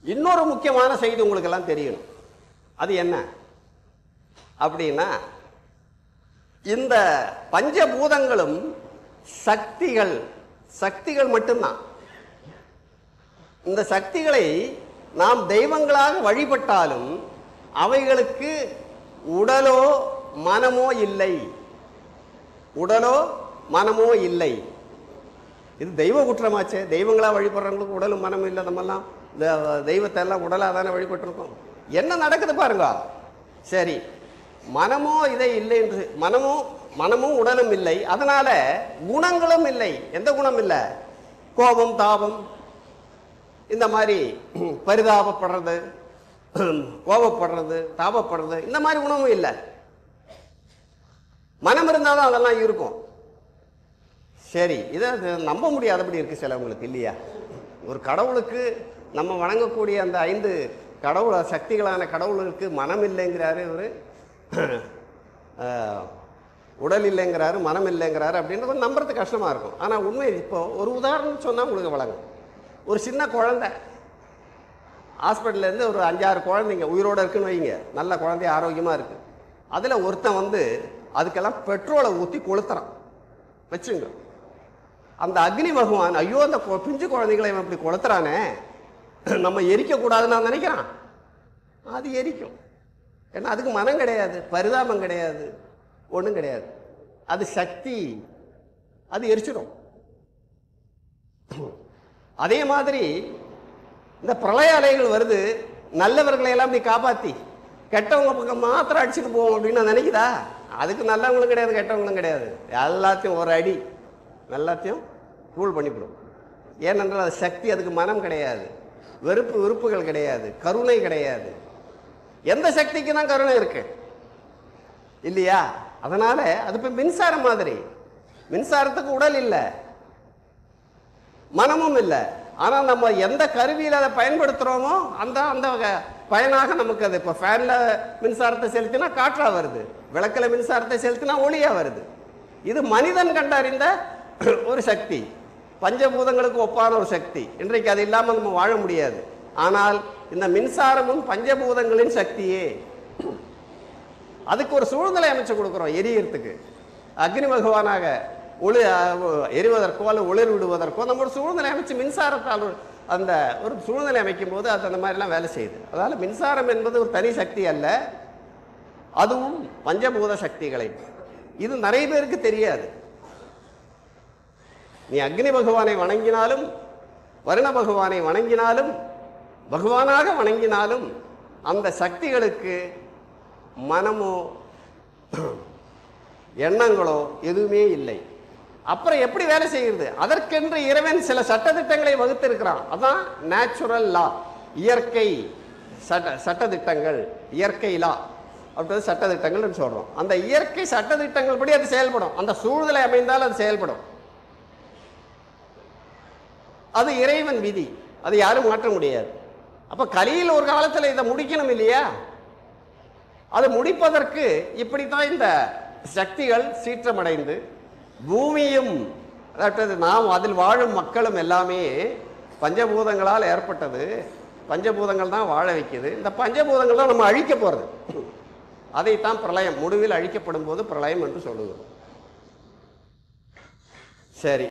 இன்னொரு முக்கியமான செய்தி உங்களுக்கு எல்லாம் தெரியணும். அது என்ன அப்படின்னா, இந்த பஞ்சபூதங்களும் சக்திகள் சக்திகள் மட்டும்தான். இந்த சக்திகளை நாம் தெய்வங்களாக வழிபட்டாலும் அவைகளுக்கு உடலோ மனமோ இல்லை. உடலோ மனமோ இல்லை. இது தெய்வ குற்றமாச்சே. தெய்வங்களா வழிபடுறவங்களுக்கு உடலும் மனமும் இல்லை. நம்மெல்லாம் தெய்வத்தை எல்லாம் உடலாக தானே வழிபட்டிருக்கோம். என்ன நடக்குது பாருங்க. சரி, மனமோ இதை இல்லை என்று, மனமும் உடலும் இல்லை, அதனால குணங்களும் இல்லை. எந்த குணம் இல்லை? கோபம், தாபம், இந்த மாதிரி பரிதாபப்படுறது, கோபப்படுறது, தாபப்படுறது, இந்த மாதிரி குணமும் இல்லை. மனம் இருந்தாலும் அதெல்லாம் இருக்கும். சரி, இதை நம்ப முடியாதபடி இருக்கு சிலவங்களுக்கு இல்லையா? ஒரு கடவுளுக்கு, நம்ம வணங்கக்கூடிய அந்த 5 கடவுள் சக்திகளான கடவுளுக்கு மனம் இல்லைங்கிறாரு இவர், உடல் இல்லைங்கிறாரு, மனம் இல்லைங்கிறாரு அப்படின்றது நம்புறது கஷ்டமா இருக்கும். ஆனால் உண்மை, இப்போ ஒரு உதாரணம் சொன்னால் உங்களுக்கு வழங்கும். ஒரு சின்ன குழந்தை ஹாஸ்பிட்டல்லேருந்து ஒரு 5-6 குழந்தைங்க உயிரோடு இருக்குன்னு வைங்க, நல்ல குழந்தை ஆரோக்கியமாக இருக்கு. அதில் ஒருத்தன் அதுக்கெல்லாம் பெட்ரோலை ஊற்றி கொளுத்துறான் வச்சுங்க. அந்த அக்னி பகவான், ஐயோ அந்த பிஞ்சு குழந்தைகளை இவன் இப்படி கொளுத்துறானே, நம்ம எரிக்கக்கூடாதுன்னு நான் நினைக்கிறான். அது எரிக்கும். ஏன்னா அதுக்கு மனம் கிடையாது, பரிதாபம் கிடையாது, ஒன்றும் கிடையாது. அது சக்தி, அது எரிச்சிடும். அதே மாதிரி இந்த பிரளய அலைகள் வருது, நல்லவர்களை எல்லாம் அப்படி காப்பாற்றி கெட்டவங்க பக்கம் மாத்திரம் அடிச்சுட்டு போவோம் அப்படின்னு நினைக்குதா? அதுக்கு நல்லவங்களும் கிடையாது, கெட்டவங்களும் கிடையாது. எல்லாத்தையும் ஒரு அடி எல்லாத்தையும் கூல் பண்ணிவிடும். ஏனென்றால் அது சக்தி, அதுக்கு மனம் கிடையாது, வெறுப்புகள் கிடையாது, கருணை கிடையாது. எந்த சக்திக்கு தான் கருணை இருக்கு இல்லையா? அதனால அது இப்போ மின்சாரம் மாதிரி. மின்சாரத்துக்கு உடல் இல்லை, மனமும் இல்லை. ஆனால் நம்ம எந்த கருவியில் அதை பயன்படுத்துகிறோமோ அந்த அந்த பயனாக நமக்கு அது. இப்போ ஃபேனில் மின்சாரத்தை செலுத்தினா காற்றாக வருது, விளக்கில் மின்சாரத்தை செலுத்தினா ஒளியாக வருது. இது மனிதன் கண்டறிந்த ஒரு சக்தி, பஞ்சபூதங்களுக்கு ஒப்பான ஒரு சக்தி. இன்றைக்கு அது இல்லாமல் நம்ம வாழ முடியாது. ஆனால் இந்த மின்சாரமும் பஞ்சபூதங்களின் சக்தியே. அதுக்கு ஒரு சூழ்நிலை அமைச்சு கொடுக்குறோம் எரியறதுக்கு. அக்னி பகவானாக எரிவதற்கோ அல்லது ஒளிர் விடுவதற்கோ நம்ம ஒரு சூழ்நிலை அமைச்சு மின்சாரத்தால் அந்த ஒரு சூழ்நிலை அமைக்கும் போது அது அந்த மாதிரிலாம் வேலை செய்யுது. அதனால மின்சாரம் என்பது ஒரு தனி சக்தி அல்ல, அதுவும் பஞ்சபூத சக்திகளை. இது நிறைய பேருக்கு தெரியாது. நீ அக்னி பகவானை வணங்கினாலும், வருண பகவானை வணங்கினாலும், பகவானாக வணங்கினாலும் அந்த சக்திகளுக்கு மனமோ எண்ணங்களோ எதுவுமே இல்லை. அப்புறம் எப்படி வேலை செய்கிறது? அதற்கென்று இறைவன் சில சட்டதிட்டங்களை வகுத்திருக்கிறான். அதான் நேச்சுரல் லா, இயற்கை சட்டதிட்டங்கள், இயற்கை லா அப்படின்றது சட்டதிட்டங்கள் சொல்றோம். அந்த இயற்கை சட்டதிட்டங்கள் படி அது செயல்படும். அந்த சூழ்நிலை அமைந்தால் அது செயல்படும். அது இறைவன் விதி, அதை யாரும் மாற்ற முடியாது. அப்ப கலியில் ஒரு காலத்தில் இதை முடிக்கணும் இல்லையா? அதை முடிப்பதற்கு இப்படித்தான் இந்த சக்திகள் சீற்றமடைந்து பூமியும், அதாவது நாம் அதில் வாழும் மக்களும் எல்லாமே பஞ்சபூதங்களால் ஏற்பட்டது. பஞ்சபூதங்கள் தான் வாழ வைக்குது. இந்த பஞ்சபூதங்கள் தான் நம்ம அழிக்க போறது. அதைத்தான் பிரளயம், முடிவில் அழிக்கப்படும் போது பிரளயம் என்று சொல்லுகிறோம். சரி.